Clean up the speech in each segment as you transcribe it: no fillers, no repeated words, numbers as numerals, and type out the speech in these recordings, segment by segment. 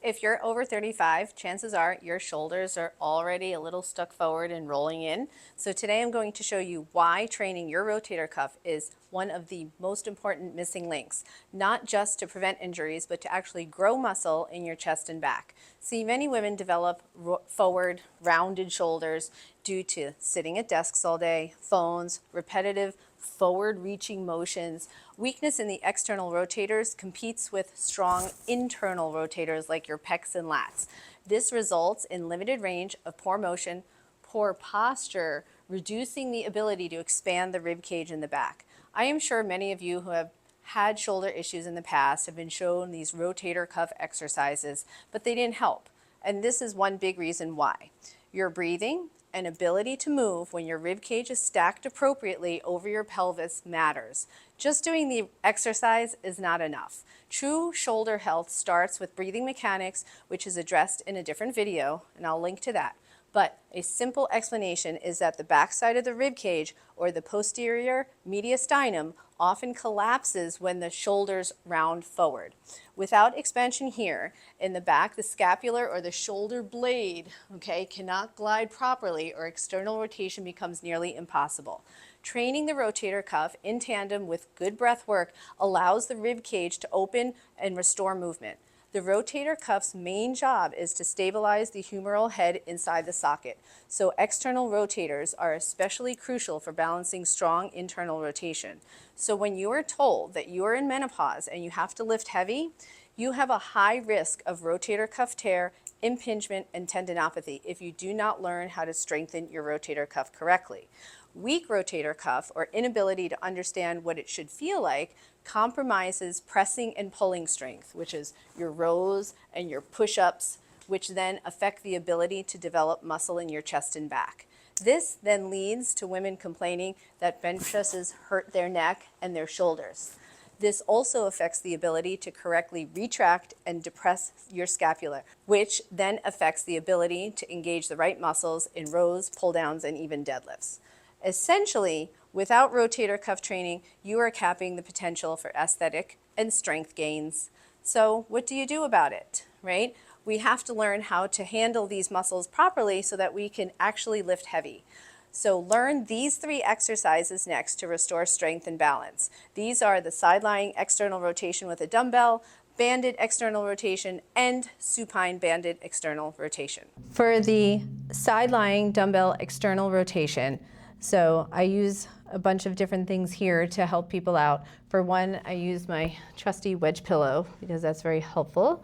if you're over 35, chances are your shoulders are already a little stuck forward and rolling in. So today I'm going to show you why training your rotator cuff is one of the most important missing links, not just to prevent injuries, but to actually grow muscle in your chest and back. See, many women develop forward, rounded shoulders due to sitting at desks all day, phones, repetitive forward-reaching motions. Weakness in the external rotators competes with strong internal rotators like your pecs and lats. This results in limited range of poor motion, poor posture, reducing the ability to expand the rib cage in the back. I am sure many of you who have had shoulder issues in the past have been shown these rotator cuff exercises, but they didn't help. And this is one big reason why. Your breathing and ability to move when your rib cage is stacked appropriately over your pelvis matters. Just doing the exercise is not enough. True shoulder health starts with breathing mechanics, which is addressed in a different video, and I'll link to that. But a simple explanation is that the backside of the rib cage, or the posterior mediastinum, often collapses when the shoulders round forward. Without expansion here in the back, the scapular or the shoulder blade, cannot glide properly, or external rotation becomes nearly impossible. Training the rotator cuff in tandem with good breath work allows the rib cage to open and restore movement. The rotator cuff's main job is to stabilize the humeral head inside the socket, so external rotators are especially crucial for balancing strong internal rotation. So when you are told that you are in menopause and you have to lift heavy, you have a high risk of rotator cuff tear, impingement, and tendinopathy if you do not learn how to strengthen your rotator cuff correctly. Weak rotator cuff, or inability to understand what it should feel like, compromises pressing and pulling strength, which is your rows and your push-ups, which then affect the ability to develop muscle in your chest and back. This then leads to women complaining that bench presses hurt their neck and their shoulders. This also affects the ability to correctly retract and depress your scapula, which then affects the ability to engage the right muscles in rows, pull downs, and even deadlifts. Essentially, without rotator cuff training, you are capping the potential for aesthetic and strength gains. So what do you do about it, right? We have to learn how to handle these muscles properly so that we can actually lift heavy. So learn these 3 exercises next to restore strength and balance. These are the side-lying external rotation with a dumbbell, banded external rotation, and supine banded external rotation. For the side-lying dumbbell external rotation, so I use a bunch of different things here to help people out. For one, I use my trusty wedge pillow because that's very helpful.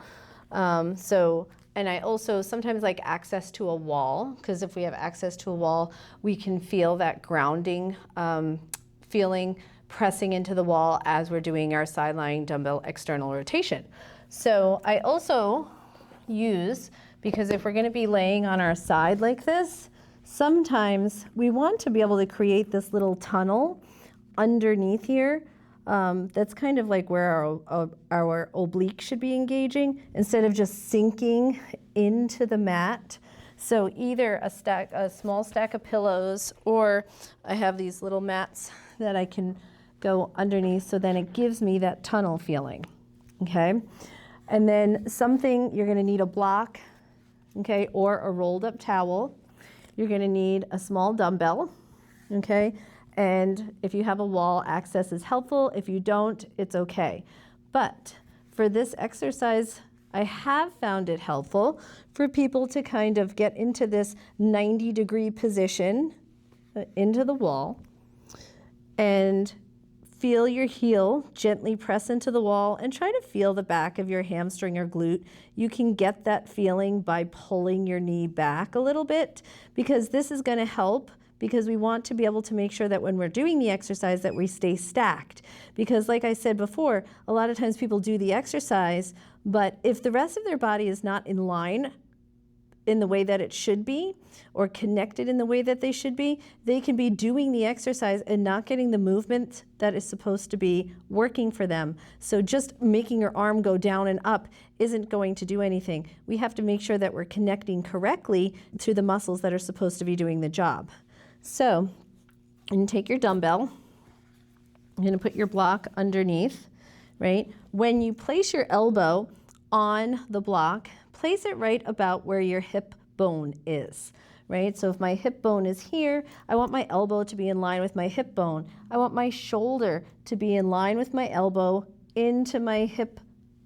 And I also sometimes like access to a wall, because if we have access to a wall, we can feel that grounding feeling pressing into the wall as we're doing our side-lying dumbbell external rotation. So I also use, because if we're going to be laying on our side like this, sometimes we want to be able to create this little tunnel underneath here. That's kind of like where our oblique should be engaging instead of just sinking into the mat. So either a small stack of pillows, or I have these little mats that I can go underneath, so then it gives me that tunnel feeling, okay? And then something, you're gonna need a block, okay, or a rolled up towel. You're gonna need a small dumbbell, okay? And if you have a wall, access is helpful. If you don't, it's okay. But for this exercise, I have found it helpful for people to kind of get into this 90-degree position into the wall and feel your heel gently press into the wall and try to feel the back of your hamstring or glute. You can get that feeling by pulling your knee back a little bit, because this is going to help, because we want to be able to make sure that when we're doing the exercise that we stay stacked. Because like I said before, a lot of times people do the exercise, but if the rest of their body is not in line in the way that it should be, or connected in the way that they should be, they can be doing the exercise and not getting the movement that is supposed to be working for them. So just making your arm go down and up isn't going to do anything. We have to make sure that we're connecting correctly to the muscles that are supposed to be doing the job. So, you're gonna take your dumbbell, you're gonna put your block underneath, right? When you place your elbow on the block, place it right about where your hip bone is, right? So if my hip bone is here, I want my elbow to be in line with my hip bone. I want my shoulder to be in line with my elbow into my hip,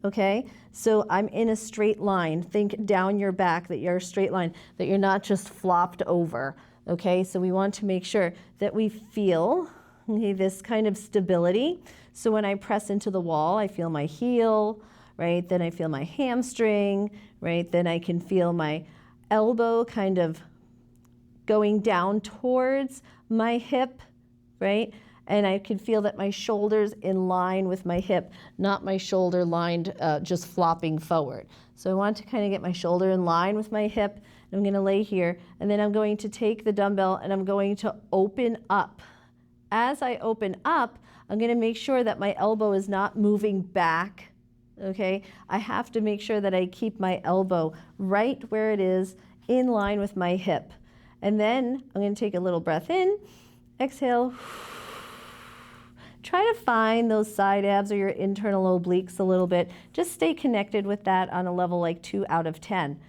okay? So I'm in a straight line. Think down your back, that you're a straight line, that you're not just flopped over, okay? So we want to make sure that we feel, okay, this kind of stability. So when I press into the wall, I feel my heel, right? Then I feel my hamstring, right? Then I can feel my elbow kind of going down towards my hip, right? And I can feel that my shoulder's in line with my hip, not my shoulder lined, just flopping forward. So I want to kind of get my shoulder in line with my hip. I'm going to lay here, and then I'm going to take the dumbbell and I'm going to open up. As I open up, I'm going to make sure that my elbow is not moving back, okay? I have to make sure that I keep my elbow right where it is, in line with my hip. And then I'm going to take a little breath in, exhale. Try to find those side abs or your internal obliques a little bit. Just stay connected with that on a level like 2 out of 10.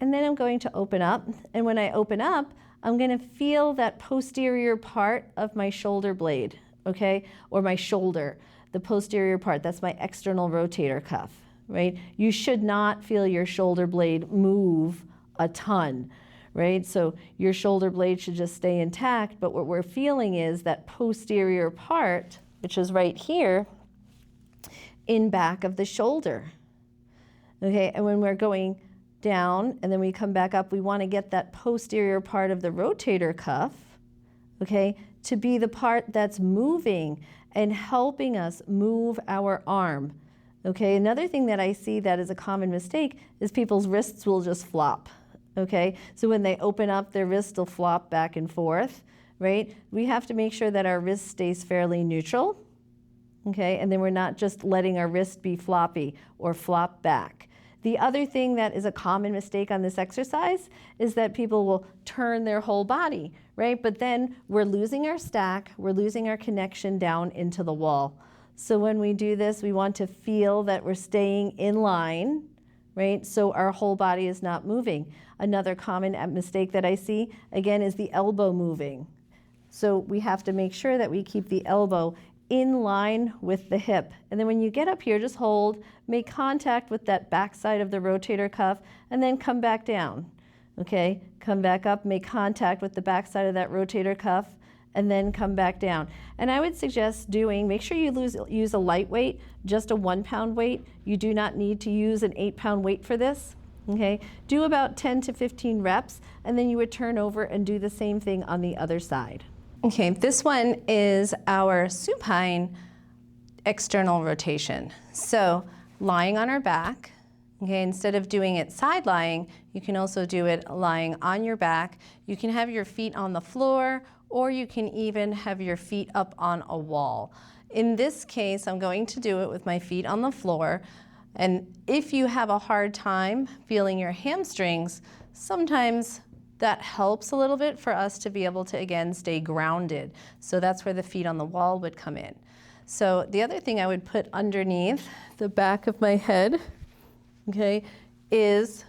And then I'm going to open up. And when I open up, I'm going to feel that posterior part of my shoulder blade, okay? Or my shoulder, the posterior part. That's my external rotator cuff, right? You should not feel your shoulder blade move a ton, right? So your shoulder blade should just stay intact, but what we're feeling is that posterior part, which is right here, in back of the shoulder, okay? And when we're going down and then we come back up, we want to get that posterior part of the rotator cuff, okay, to be the part that's moving and helping us move our arm, okay? Another thing that I see that is a common mistake is people's wrists will just flop. Okay, so when they open up, their wrist will flop back and forth, right? We have to make sure that our wrist stays fairly neutral, okay? And then we're not just letting our wrist be floppy or flop back. The other thing that is a common mistake on this exercise is that people will turn their whole body, right? But then we're losing our stack, we're losing our connection down into the wall. So when we do this, we want to feel that we're staying in line, right? So our whole body is not moving. Another common mistake that I see, again, is the elbow moving. So we have to make sure that we keep the elbow in line with the hip. And then when you get up here, just hold, make contact with that back side of the rotator cuff, and then come back down, okay? Come back up, make contact with the back side of that rotator cuff, and then come back down. And I would suggest make sure you use a light weight, just a 1 pound weight. You do not need to use an 8 pound weight for this, okay? Do about 10 to 15 reps, and then you would turn over and do the same thing on the other side. Okay, this one is our supine external rotation. So lying on our back, okay, instead of doing it side lying, you can also do it lying on your back. You can have your feet on the floor, or you can even have your feet up on a wall. In this case, I'm going to do it with my feet on the floor. And if you have a hard time feeling your hamstrings, sometimes that helps a little bit for us to be able to, again, stay grounded. So that's where the feet on the wall would come in. So the other thing I would put underneath the back of my head, okay, is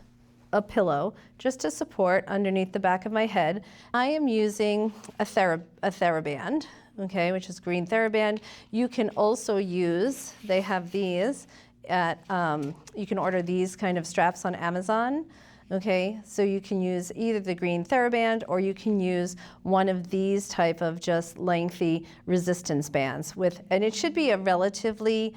a pillow just to support underneath the back of my head. I am using a TheraBand, okay, which is green TheraBand. You can also use, they have these at, you can order these kind of straps on Amazon, okay? So you can use either the green TheraBand or you can use one of these type of just lengthy resistance bands and it should be a relatively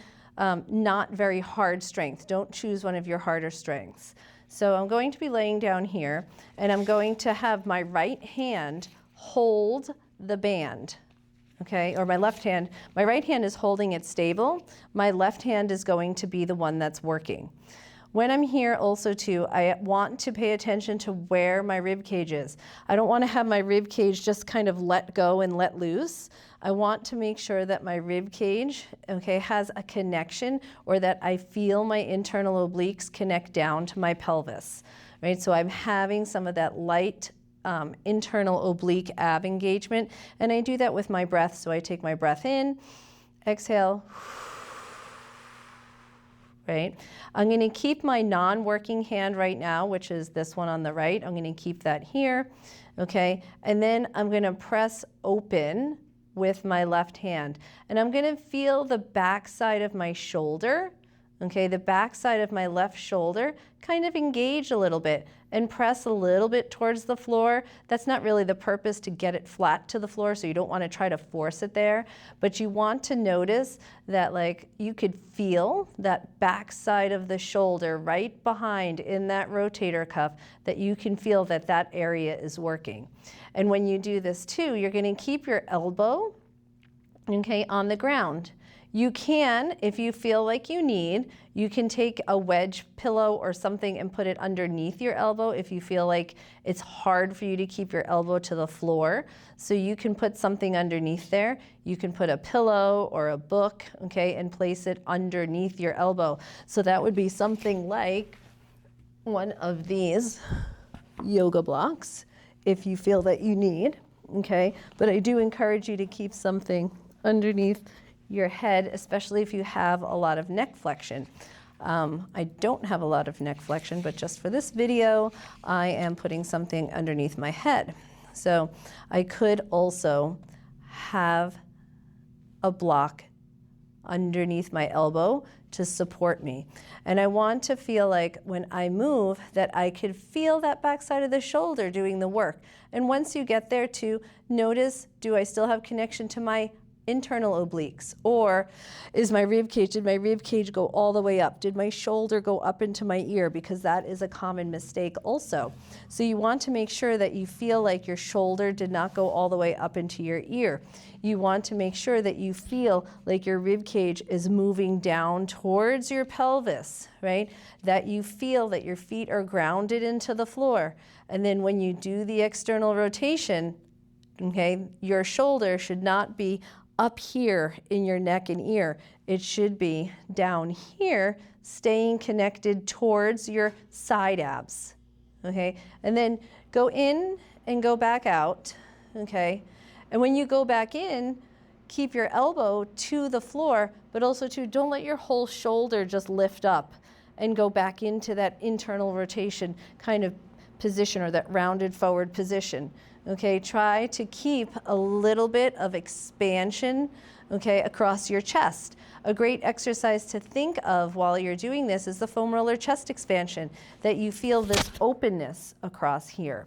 not very hard strength. Don't choose one of your harder strengths. So I'm going to be laying down here and I'm going to have my right hand hold the band, okay, or my left hand. My right hand is holding it stable. My left hand is going to be the one that's working. When I'm here also too, I want to pay attention to where my rib cage is. I don't want to have my rib cage just kind of let go and let loose. I want to make sure that my rib cage, okay, has a connection, or that I feel my internal obliques connect down to my pelvis, right? So I'm having some of that light internal oblique ab engagement, and I do that with my breath. So I take my breath in, exhale, right? I'm going to keep my non-working hand right now, which is this one on the right. I'm going to keep that here, okay? And then I'm going to press open with my left hand. And I'm going to feel the back side of my shoulder, okay, the back side of my left shoulder kind of engage a little bit and press a little bit towards the floor. That's not really the purpose, to get it flat to the floor, so you don't want to try to force it there, but you want to notice that like you could feel that back side of the shoulder right behind in that rotator cuff, that you can feel that that area is working. And when you do this too, you're going to keep your elbow, okay, on the ground. You can, if you feel like you need, you can take a wedge pillow or something and put it underneath your elbow if you feel like it's hard for you to keep your elbow to the floor. So you can put something underneath there. You can put a pillow or a book, okay, and place it underneath your elbow. So that would be something like one of these yoga blocks if you feel that you need, okay? But I do encourage you to keep something underneath your head, especially if you have a lot of neck flexion. I don't have a lot of neck flexion, but just for this video, I am putting something underneath my head. So I could also have a block underneath my elbow to support me. And I want to feel like when I move that I could feel that back side of the shoulder doing the work. And once you get there too, notice, do I still have connection to my internal obliques, or is my rib cage, did my rib cage go all the way up? Did my shoulder go up into my ear? Because that is a common mistake also. So you want to make sure that you feel like your shoulder did not go all the way up into your ear. You want to make sure that you feel like your rib cage is moving down towards your pelvis, right? That you feel that your feet are grounded into the floor. And then when you do the external rotation, okay, your shoulder should not be up here in your neck and ear. It should be down here, staying connected towards your side abs, okay? And then go in and go back out, okay? And when you go back in, keep your elbow to the floor, but also don't let your whole shoulder just lift up and go back into that internal rotation kind of position, or that rounded forward position. Okay, try to keep a little bit of expansion, okay, across your chest. A great exercise to think of while you're doing this is the foam roller chest expansion, that you feel this openness across here.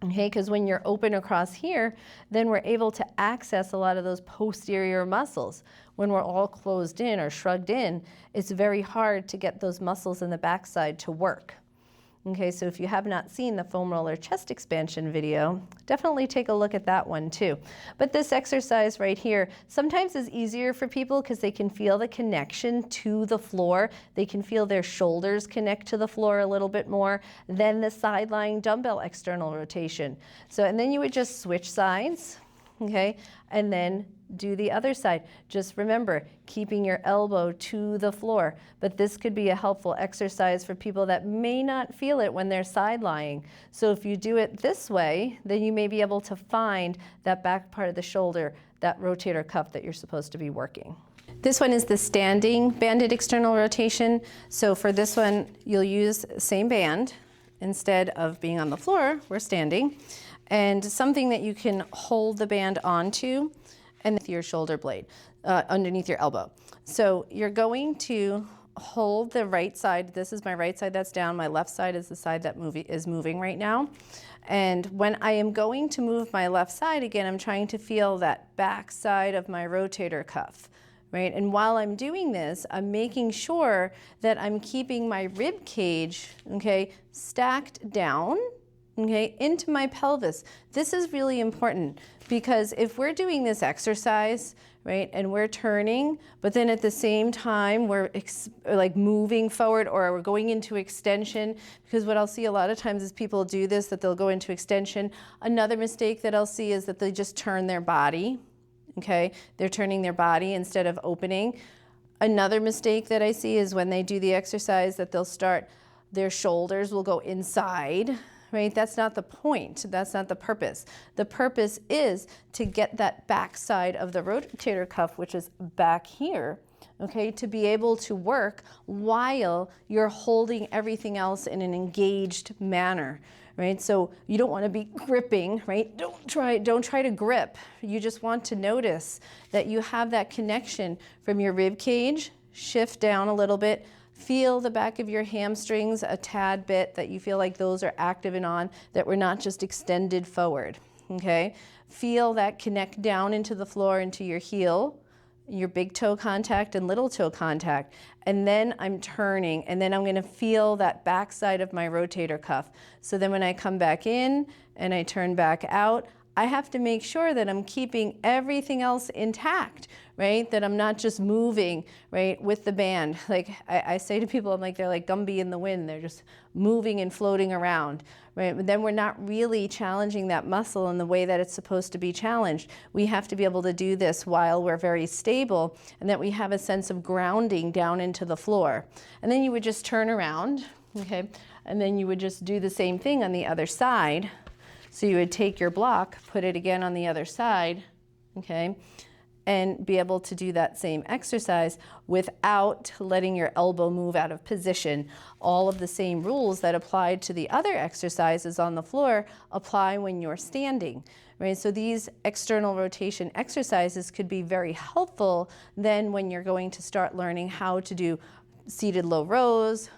Okay, because when you're open across here, then we're able to access a lot of those posterior muscles. When we're all closed in or shrugged in, it's very hard to get those muscles in the backside to work. Okay, so if you have not seen the foam roller chest expansion video, definitely take a look at that one too. But this exercise right here sometimes is easier for people because they can feel the connection to the floor. They can feel their shoulders connect to the floor a little bit more than the side lying dumbbell external rotation. So, and then you would just switch sides, okay, and then do the other side. Just remember, keeping your elbow to the floor. But this could be a helpful exercise for people that may not feel it when they're side lying. So if you do it this way, then you may be able to find that back part of the shoulder, that rotator cuff that you're supposed to be working. This one is the standing banded external rotation. So for this one, you'll use the same band. Instead of being on the floor, we're standing. And something that you can hold the band onto, and with your shoulder blade underneath your elbow. So you're going to hold the right side. This is my right side that's down. My left side is the side that is moving right now. And when I am going to move my left side again, I'm trying to feel that back side of my rotator cuff, right? And while I'm doing this, I'm making sure that I'm keeping my rib cage, okay, stacked down, okay, into my pelvis. This is really important because if we're doing this exercise, right, and we're turning, but then at the same time we're like moving forward, or we're going into extension, because what I'll see a lot of times is people do this, that they'll go into extension. Another mistake that I'll see is that they just turn their body, okay? They're turning their body instead of opening. Another mistake that I see is when they do the exercise that they'll start, their shoulders will go inside, right? That's not the point. That's not the purpose. The purpose is to get that back side of the rotator cuff, which is back here, okay, to be able to work while you're holding everything else in an engaged manner, right? So you don't want to be gripping, right? Don't try to grip. You just want to notice that you have that connection from your rib cage, shift down a little bit, feel the back of your hamstrings a tad bit, that you feel like those are active and on, that we're not just extended forward, okay? Feel that connect down into the floor, into your heel, your big toe contact and little toe contact. And then I'm turning, and then I'm gonna feel that backside of my rotator cuff. So then when I come back in and I turn back out, I have to make sure that I'm keeping everything else intact, right? That I'm not just moving, right, with the band. Like I say to people, I'm like, they're like Gumby in the wind. They're just moving and floating around, right? But then we're not really challenging that muscle in the way that it's supposed to be challenged. We have to be able to do this while we're very stable, and that we have a sense of grounding down into the floor. And then you would just turn around, okay? And then you would just do the same thing on the other side. So you would take your block, put it again on the other side, okay, and be able to do that same exercise without letting your elbow move out of position. All of the same rules that apply to the other exercises on the floor apply when you're standing, right? So these external rotation exercises could be very helpful then when you're going to start learning how to do seated low rows,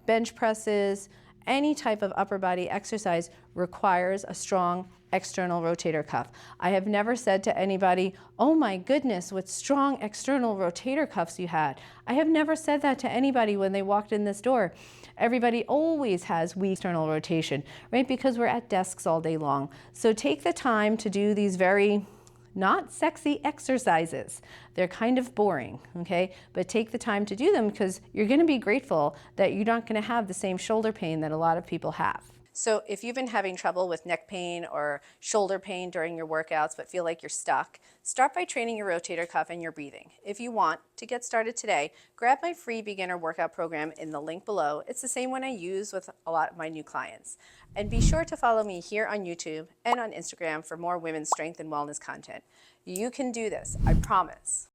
bench presses. Any type of upper body exercise requires a strong external rotator cuff. I have never said to anybody, oh my goodness, what strong external rotator cuffs you had. I have never said that to anybody when they walked in this door. Everybody always has weak external rotation, right? Because we're at desks all day long. So take the time to do these very not sexy exercises. They're kind of boring, okay? But take the time to do them, because you're gonna be grateful that you're not gonna have the same shoulder pain that a lot of people have. So if you've been having trouble with neck pain or shoulder pain during your workouts but feel like you're stuck, start by training your rotator cuff and your breathing. If you want to get started today, grab my free beginner workout program in the link below. It's the same one I use with a lot of my new clients. And be sure to follow me here on YouTube and on Instagram for more women's strength and wellness content. You can do this, I promise.